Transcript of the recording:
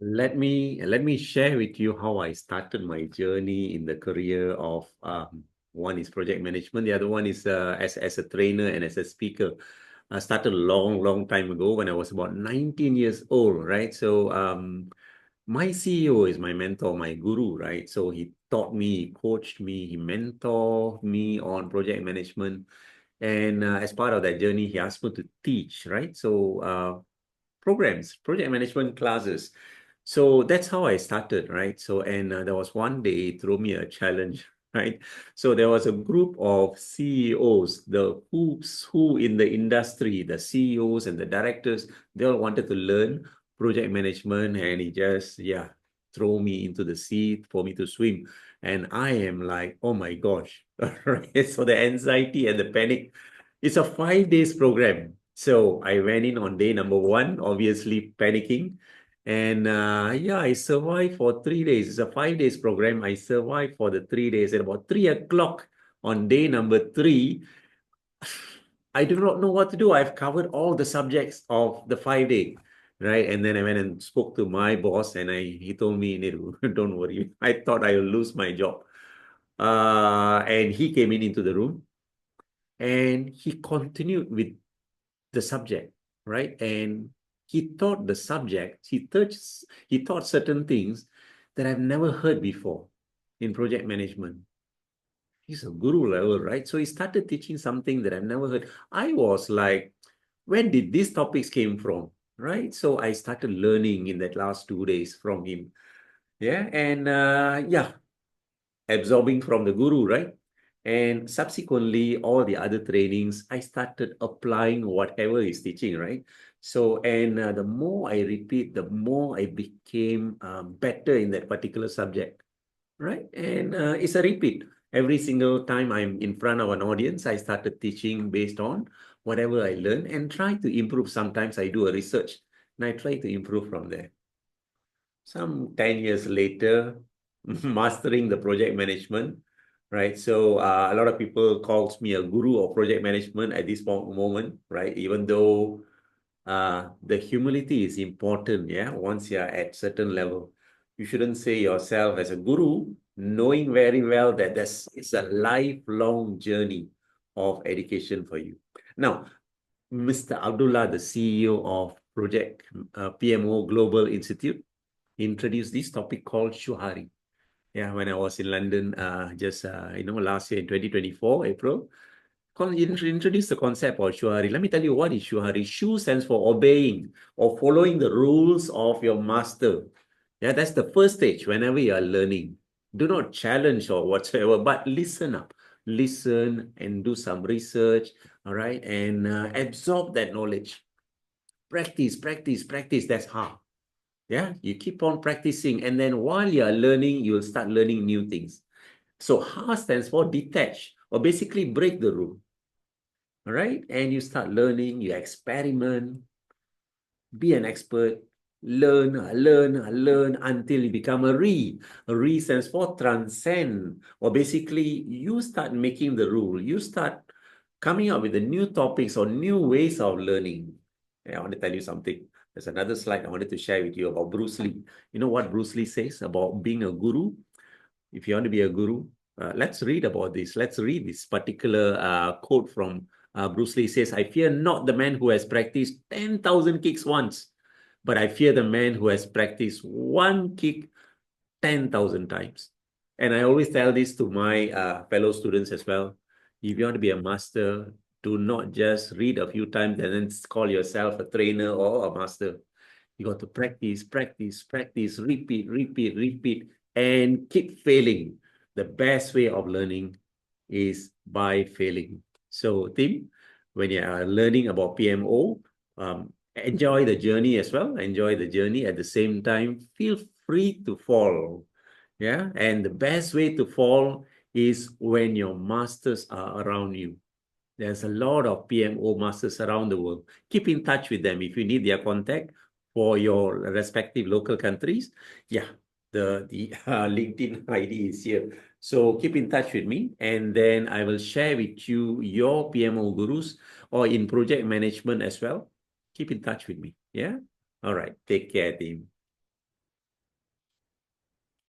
Let me share with you how I started my journey in the career of one is project management, the other one is as a trainer and as a speaker. I started a long time ago when I was about 19 years old, right? So my CEO is my mentor, my guru, right? So he taught me, he coached me, he mentored me on project management. And as part of that journey, he asked me to teach, right? So programs, project management classes. So that's how I started, right? So, and there was one day he threw me a challenge, right? So there was a group of CEOs, the who's who in the industry, the CEOs and the directors, they all wanted to learn project management, and he just, yeah, throw me into the sea for me to swim. And I am like, oh my gosh, right? So the anxiety and the panic. It's a 5 days program. So I went in on day number one, obviously panicking. And yeah, I survived for 3 days. It's a 5 days program. I survived for the 3 days. At about 3 o'clock on day number three, I do not know what to do. I've covered all the subjects of the 5 day, right? And then I went and spoke to my boss, and he told me, Niru, don't worry. I thought I will lose my job. And he came into the room, and he continued with the subject, right? And he taught the subject, he taught certain things that I've never heard before in project management. He's a guru level, right? So he started teaching something that I've never heard. I was like, when did these topics came from? Right? So I started learning in that last 2 days from him. Yeah. And yeah, absorbing from the guru, right? And subsequently, all the other trainings, I started applying whatever he's teaching, right? So, and the more I repeat, the more I became better in that particular subject, right? And it's a repeat. Every single time I'm in front of an audience, I started teaching based on whatever I learned and try to improve. Sometimes I do a research and I try to improve from there. Some 10 years later, mastering the project management, right? So a lot of people calls me a guru of project management at this moment, right? Even though the humility is important, yeah. Once you're at certain level, you shouldn't say yourself as a guru, knowing very well that it's a lifelong journey of education for you. Now, Mr. Abdullah, the CEO of Project PMO Global Institute, introduced this topic called Shu Ha Ri. Yeah, when I was in London, just last year in 2024, April, introduced the concept of Shu Ha Ri. Let me tell you what is Shu Ha Ri. Shu stands for obeying or following the rules of your master. Yeah, that's the first stage whenever you are learning. Do not challenge or whatsoever, but listen up. Listen and do some research, all right, and absorb that knowledge. Practice. That's how. Yeah, you keep on practicing, and then while you are learning, you'll start learning new things. So HA stands for detach, or basically break the rule. All right, and you start learning, you experiment, be an expert, learn until you become a Ri. A Ri stands for transcend, or basically you start making the rule. You start coming up with the new topics or new ways of learning. Yeah, I want to tell you something. There's another slide I wanted to share with you about Bruce Lee. You know what Bruce Lee says about being a guru? If you want to be a guru, let's read about this. Let's read this particular quote from Bruce Lee. Says, I fear not the man who has practiced 10,000 kicks once, but I fear the man who has practiced one kick 10,000 times. And I always tell this to my fellow students as well. If you want to be a master, do not just read a few times and then call yourself a trainer or a master. You got to practice, repeat, and keep failing. The best way of learning is by failing. So, Tim, when you are learning about PMO, enjoy the journey as well. Enjoy the journey at the same time. Feel free to fall. Yeah. And the best way to fall is when your masters are around you. There's a lot of PMO masters around the world. Keep in touch with them if you need their contact for your respective local countries. Yeah, the LinkedIn ID is here. So keep in touch with me, and then I will share with you your PMO gurus or in project management as well. Keep in touch with me. Yeah. All right. Take care, team.